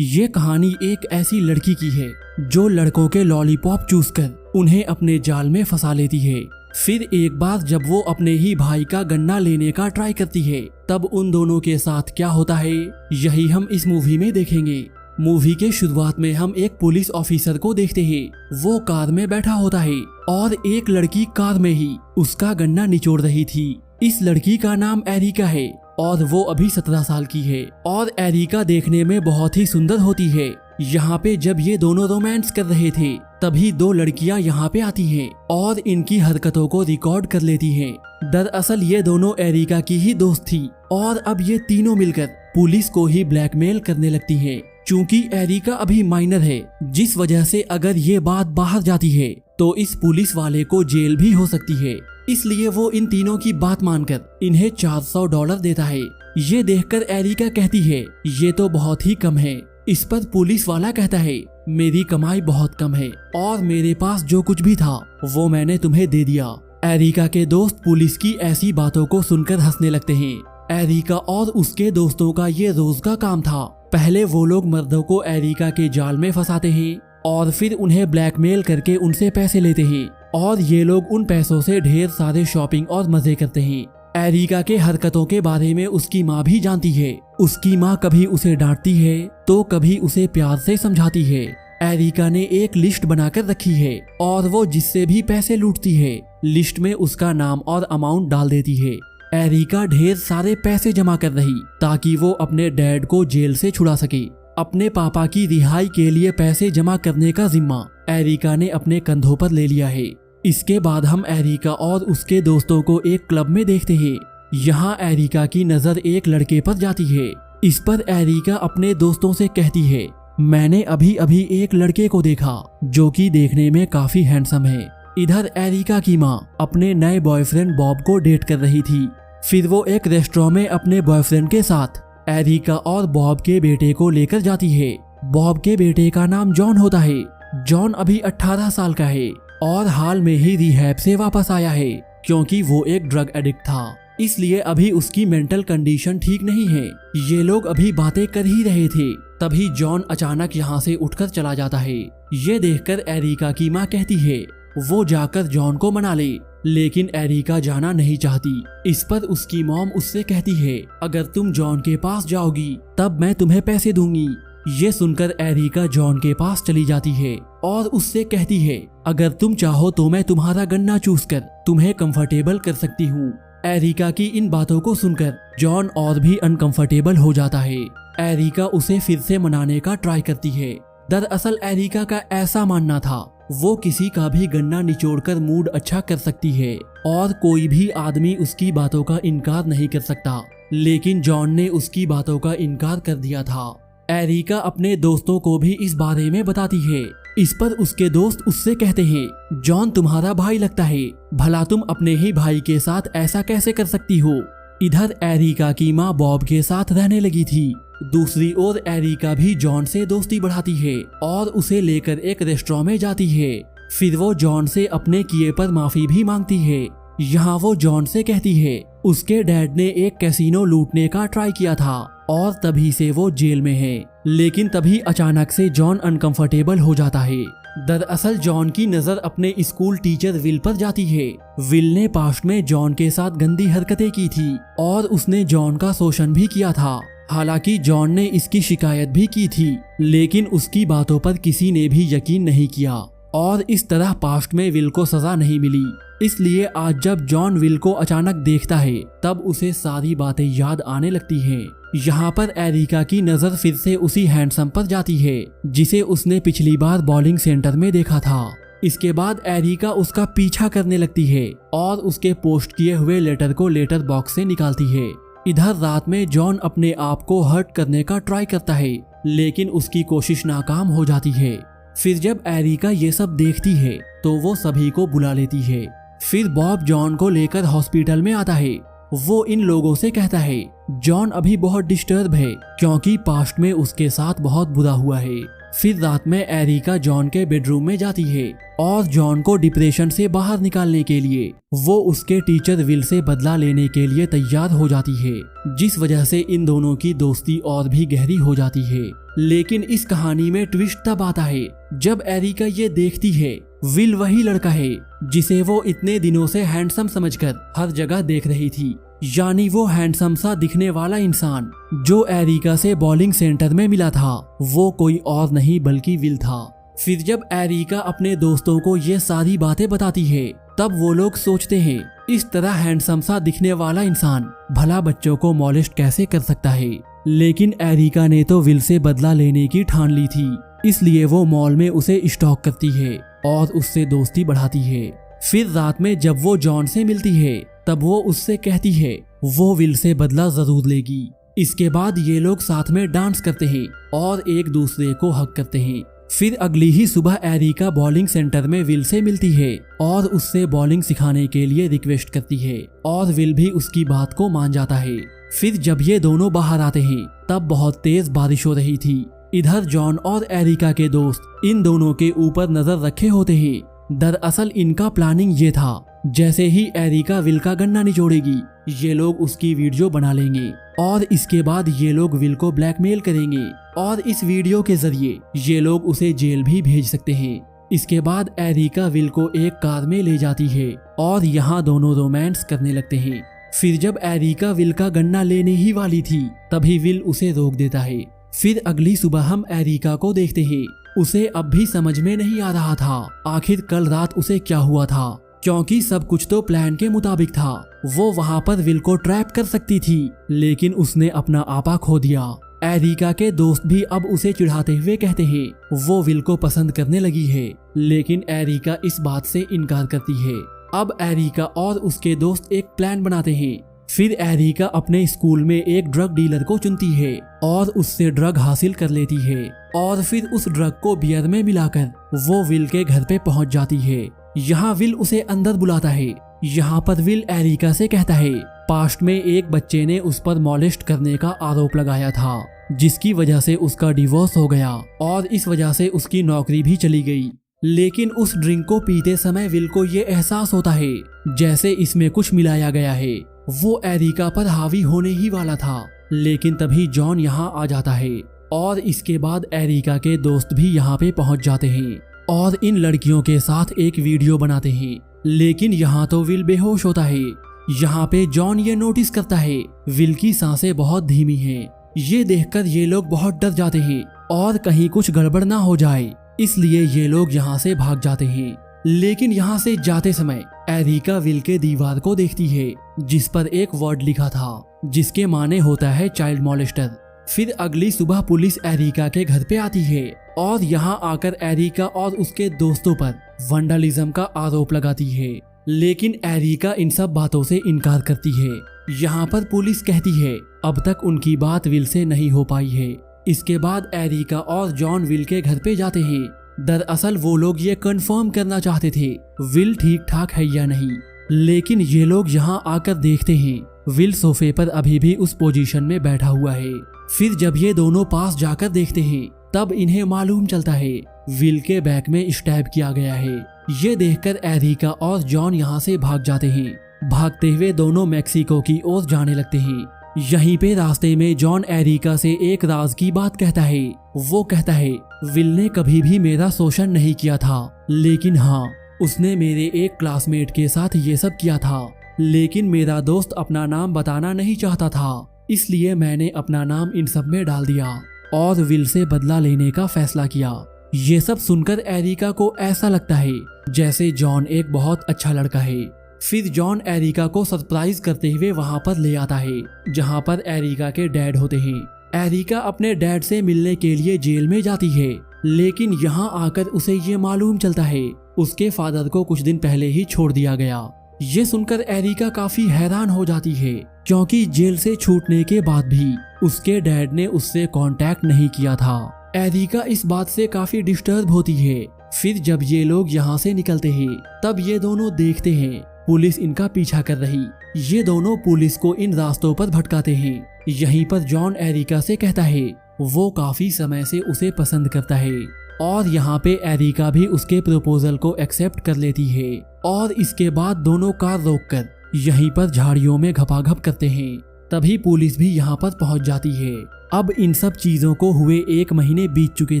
ये कहानी एक ऐसी लड़की की है जो लड़कों के लॉलीपॉप चूस कर उन्हें अपने जाल में फंसा लेती है। फिर एक बार जब वो अपने ही भाई का गन्ना लेने का ट्राई करती है, तब उन दोनों के साथ क्या होता है यही हम इस मूवी में देखेंगे। मूवी के शुरुआत में हम एक पुलिस ऑफिसर को देखते हैं। वो कार में बैठा होता है और एक लड़की कार में ही उसका गन्ना निचोड़ रही थी। इस लड़की का नाम एरिका है और वो अभी 17 साल की है और एरिका देखने में बहुत ही सुंदर होती है। यहाँ पे जब ये दोनों रोमांस कर रहे थे तभी दो लड़कियाँ यहाँ पे आती हैं और इनकी हरकतों को रिकॉर्ड कर लेती हैं। दरअसल ये दोनों एरिका की ही दोस्त थी और अब ये तीनों मिलकर पुलिस को ही ब्लैकमेल करने लगती हैं। चूँकि एरिका अभी माइनर है, जिस वजह से अगर ये बात बाहर जाती है तो इस पुलिस वाले को जेल भी हो सकती है। इसलिए वो इन तीनों की बात मानकर इन्हें $400 देता है। ये देखकर एरिका कहती है ये तो बहुत ही कम है। इस पर पुलिस वाला कहता है मेरी कमाई बहुत कम है और मेरे पास जो कुछ भी था वो मैंने तुम्हें दे दिया। एरिका के दोस्त पुलिस की ऐसी बातों को सुनकर हंसने लगते हैं। एरिका और उसके दोस्तों का ये रोज का काम था। पहले वो लोग मर्दों को एरिका के जाल में फंसाते हैं और फिर उन्हें ब्लैकमेल करके उनसे पैसे लेते हैं और ये लोग उन पैसों से ढेर सारे शॉपिंग और मजे करते हैं। एरिका के हरकतों के बारे में उसकी माँ भी जानती है। उसकी माँ कभी उसे डांटती है तो कभी उसे प्यार से समझाती है। एरिका ने एक लिस्ट बनाकर रखी है और वो जिससे भी पैसे लूटती है लिस्ट में उसका नाम और अमाउंट डाल देती है। एरिका ढेर सारे पैसे जमा कर रही ताकि वो अपने डैड को जेल से छुड़ा सके। अपने पापा की रिहाई के लिए पैसे जमा करने का जिम्मा एरिका ने अपने कंधों पर ले लिया है। इसके बाद हम एरिका और उसके दोस्तों को एक क्लब में देखते हैं। यहाँ एरिका की नजर एक लड़के पर जाती है। इस पर एरिका अपने दोस्तों से कहती है मैंने अभी अभी एक लड़के को देखा जो कि देखने में काफी हैंडसम है। इधर एरिका की माँ अपने नए बॉयफ्रेंड बॉब को डेट कर रही थी। फिर वो एक रेस्टोरेंट में अपने बॉयफ्रेंड के साथ एरिका और बॉब के बेटे को लेकर जाती है। बॉब के बेटे का नाम जॉन होता है। जॉन अभी 18 साल का है और हाल में ही रिहैब से वापस आया है क्योंकि वो एक ड्रग एडिक्ट था, इसलिए अभी उसकी मेंटल कंडीशन ठीक नहीं है। ये लोग अभी बातें कर ही रहे थे तभी जॉन अचानक यहाँ से उठकर चला जाता है। ये देखकर एरिका की माँ कहती है वो जाकर जॉन को मना ले, लेकिन एरिका जाना नहीं चाहती। इस पर उसकी मॉम उससे कहती है अगर तुम जॉन के पास जाओगी तब मैं तुम्हें पैसे दूंगी। ये सुनकर एरिका जॉन के पास चली जाती है और उससे कहती है अगर तुम चाहो तो मैं तुम्हारा गन्ना चूस कर तुम्हें कंफर्टेबल कर सकती हूँ। एरिका की इन बातों को सुनकर जॉन और भी अनकंफर्टेबल हो जाता है। एरिका उसे फिर से मनाने का ट्राई करती है। दरअसल एरिका का ऐसा मानना था वो किसी का भी गन्ना निचोड़कर मूड अच्छा कर सकती है और कोई भी आदमी उसकी बातों का इनकार नहीं कर सकता, लेकिन जॉन ने उसकी बातों का इनकार कर दिया था। एरिका अपने दोस्तों को भी इस बारे में बताती है। इस पर उसके दोस्त उससे कहते हैं जॉन तुम्हारा भाई लगता है, भला तुम अपने ही भाई के साथ ऐसा कैसे कर सकती हो। इधर एरिका की माँ बॉब के साथ रहने लगी थी। दूसरी ओर एरिका भी जॉन से दोस्ती बढ़ाती है और उसे लेकर एक रेस्टोरेंट में जाती है। फिर वो जॉन से अपने किए पर माफी भी मांगती है। यहाँ वो जॉन से कहती है उसके डैड ने एक कैसीनो लूटने का ट्राई किया था और तभी से वो जेल में है। लेकिन तभी अचानक से जॉन अनकंफर्टेबल हो जाता है। दरअसल जॉन की नजर अपने स्कूल टीचर विल पर जाती है। विल ने पास्ट में जॉन के साथ गंदी हरकतें की थी और उसने जॉन का शोषण भी किया था। हालांकि जॉन ने इसकी शिकायत भी की थी, लेकिन उसकी बातों पर किसी ने भी यकीन नहीं किया और इस तरह पास्ट में विल को सजा नहीं मिली। इसलिए आज जब जॉन विल को अचानक देखता है तब उसे सारी बातें याद आने लगती हैं। यहाँ पर एरिका की नजर फिर से उसी हैंडसम पर जाती है जिसे उसने पिछली बार बॉलिंग सेंटर में देखा था। इसके बाद एरिका उसका पीछा करने लगती है और उसके पोस्ट किए हुए लेटर को लेटर बॉक्स से निकालती है। इधर रात में जॉन अपने आप को हर्ट करने का ट्राई करता है, लेकिन उसकी कोशिश नाकाम हो जाती है। फिर जब एरिका ये सब देखती है तो वो सभी को बुला लेती है। फिर बॉब जॉन को लेकर हॉस्पिटल में आता है। वो इन लोगों से कहता है जॉन अभी बहुत डिस्टर्ब है क्योंकि पास्ट में उसके साथ बहुत बुरा हुआ है। फिर रात में एरिका जॉन के बेडरूम में जाती है और जॉन को डिप्रेशन से बाहर निकालने के लिए वो उसके टीचर विल से बदला लेने के लिए तैयार हो जाती है, जिस वजह से इन दोनों की दोस्ती और भी गहरी हो जाती है। लेकिन इस कहानी में ट्विस्ट तब आता है जब एरिका ये देखती है विल वही लड़का है जिसे वो इतने दिनों से हैंडसम समझकर हर जगह देख रही थी, यानी वो हैंडसम सा दिखने वाला इंसान जो एरिका से बॉलिंग सेंटर में मिला था वो कोई और नहीं बल्कि विल था। फिर जब एरिका अपने दोस्तों को ये सारी बातें बताती है तब वो लोग सोचते हैं इस तरह हैंडसम सा दिखने वाला इंसान भला बच्चों को मॉलेस्ट कैसे कर सकता है। लेकिन एरिका ने तो विल से बदला लेने की ठान ली थी, इसलिए वो मॉल में उसे स्टॉक करती है और उससे दोस्ती बढ़ाती है। फिर रात में जब वो जॉन से मिलती है तब वो उससे कहती है वो विल से बदला जरूर लेगी। इसके बाद ये लोग साथ में डांस करते हैं और एक दूसरे को हग करते हैं। फिर अगली ही सुबह एरिका बॉलिंग सेंटर में विल से मिलती है और उससे बॉलिंग सिखाने के लिए रिक्वेस्ट करती है और विल भी उसकी बात को मान जाता है। फिर जब ये दोनों बाहर आते हैं तब बहुत तेज बारिश हो रही थी। इधर जॉन और एरिका के दोस्त इन दोनों के ऊपर नजर रखे होते हैं। दरअसल इनका प्लानिंग ये था जैसे ही एरिका विल का गन्ना निचोड़ेगी ये लोग उसकी वीडियो बना लेंगे और इसके बाद ये लोग विल को ब्लैकमेल करेंगे और इस वीडियो के जरिए ये लोग उसे जेल भी भेज सकते हैं। इसके बाद एरिका विल को एक कार में ले जाती है और यहाँ दोनों रोमांस करने लगते हैं। फिर जब एरिका विल का गन्ना लेने ही वाली थी तभी विल उसे रोक देता है। फिर अगली सुबह हम एरिका को देखते हैं। उसे अब भी समझ में नहीं आ रहा था आखिर कल रात उसे क्या हुआ था, क्योंकि सब कुछ तो प्लान के मुताबिक था। वो वहाँ पर विल को ट्रैप कर सकती थी लेकिन उसने अपना आपा खो दिया। एरिका के दोस्त भी अब उसे चिढ़ाते हुए कहते हैं वो विल को पसंद करने लगी है, लेकिन एरिका इस बात से इनकार करती है। अब एरिका और उसके दोस्त एक प्लान बनाते हैं। फिर एरिका अपने स्कूल में एक ड्रग डीलर को चुनती है और उससे ड्रग हासिल कर लेती है और फिर उस ड्रग को बियर में मिलाकर वो विल के घर पे पहुंच जाती है। यहाँ विल उसे अंदर बुलाता है। यहाँ पर विल एरिका से कहता है पास्ट में एक बच्चे ने उस पर मॉलेस्ट करने का आरोप लगाया था जिसकी वजह से उसका डिवोर्स हो गया और इस वजह से उसकी नौकरी भी चली गई। लेकिन उस ड्रिंक को पीते समय विल को ये एहसास होता है जैसे इसमें कुछ मिलाया गया है। वो एरिका पर हावी होने ही वाला था लेकिन तभी जॉन यहाँ आ जाता है और इसके बाद एरिका के दोस्त भी यहाँ पे पहुँच जाते हैं और इन लड़कियों के साथ एक वीडियो बनाते हैं। लेकिन यहाँ तो विल बेहोश होता है। यहाँ पे जॉन ये नोटिस करता है विल की सांसें बहुत धीमी हैं। ये देखकर ये लोग बहुत डर जाते हैं और कहीं कुछ गड़बड़ ना हो जाए इसलिए ये लोग यहाँ से भाग जाते हैं। लेकिन यहाँ से जाते समय एरिका विल के दीवार को देखती है जिस पर एक वर्ड लिखा था जिसके माने होता है चाइल्ड मॉलेस्टर। फिर अगली सुबह पुलिस एरिका के घर पे आती है और यहाँ आकर एरिका और उसके दोस्तों पर वंडलिज्म का आरोप लगाती है। लेकिन एरिका इन सब बातों से इनकार करती है। यहाँ पर पुलिस कहती है अब तक उनकी बात विल से नहीं हो पाई है। इसके बाद एरिका और जॉन विल के घर पे जाते हैं। दरअसल वो लोग ये कंफर्म करना चाहते थे विल ठीक ठाक है या नहीं। लेकिन ये लोग यहाँ आकर देखते हैं विल सोफे पर अभी भी उस पोजीशन में बैठा हुआ है। फिर जब ये दोनों पास जाकर देखते हैं तब इन्हें मालूम चलता है विल के बैक में स्टैब किया गया है। ये देखकर एरिका और जॉन यहाँ से भाग जाते हैं। भागते हुए दोनों मैक्सिको की ओर जाने लगते हैं। यहीं पे रास्ते में जॉन एरिका से एक राज की बात कहता है। वो कहता है विल ने कभी भी मेरा शोषण नहीं किया था, लेकिन हाँ उसने मेरे एक क्लासमेट के साथ ये सब किया था। लेकिन मेरा दोस्त अपना नाम बताना नहीं चाहता था इसलिए मैंने अपना नाम इन सब में डाल दिया और विल से बदला लेने का फैसला किया। ये सब सुनकर एरिका को ऐसा लगता है जैसे जॉन एक बहुत अच्छा लड़का है। फिर जॉन एरिका को सरप्राइज करते हुए वहां पर ले आता है जहां पर एरिका के डैड होते हैं। एरिका अपने डैड से मिलने के लिए जेल में जाती है, लेकिन यहाँ आकर उसे ये मालूम चलता है उसके फादर को कुछ दिन पहले ही छोड़ दिया गया। ये सुनकर एरिका काफी हैरान हो जाती है क्योंकि जेल से छूटने के बाद भी उसके डैड ने उससे कांटेक्ट नहीं किया था। एरिका इस बात से काफी डिस्टर्ब होती है। फिर जब ये लोग यहाँ से निकलते हैं तब ये दोनों देखते हैं पुलिस इनका पीछा कर रही। ये दोनों पुलिस को इन रास्तों पर भटकाते हैं। यहीं पर जॉन एरिका से कहता है वो काफी समय से उसे पसंद करता है और यहाँ पे एरिका भी उसके प्रपोजल को एक्सेप्ट कर लेती है। और इसके बाद दोनों कार रोककर यहीं पर झाड़ियों में घपाघप करते हैं। तभी पुलिस भी यहाँ पर पहुँच जाती है। अब इन सब चीजों को हुए 1 महीने बीत चुके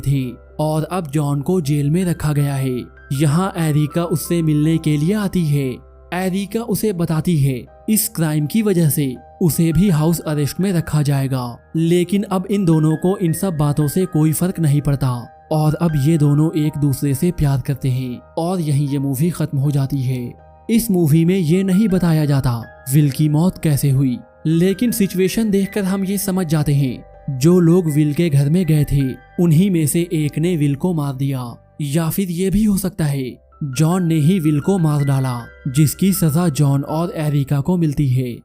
थे और अब जॉन को जेल में रखा गया है। यहाँ एरिका उससे मिलने के लिए आती है। एरिका उसे बताती है इस क्राइम की वजह से उसे भी हाउस अरेस्ट में रखा जाएगा। लेकिन अब इन दोनों को इन सब बातों से कोई फर्क नहीं पड़ता और अब ये दोनों एक दूसरे से प्यार करते हैं और यहीं ये मूवी खत्म हो जाती है। इस मूवी में ये नहीं बताया जाता विल की मौत कैसे हुई, लेकिन सिचुएशन देखकर हम ये समझ जाते हैं जो लोग विल के घर में गए थे उन्हीं में से एक ने विल को मार दिया, या फिर ये भी हो सकता है जॉन ने ही विल को मार डाला, जिसकी सजा जॉन और एरिका को मिलती है।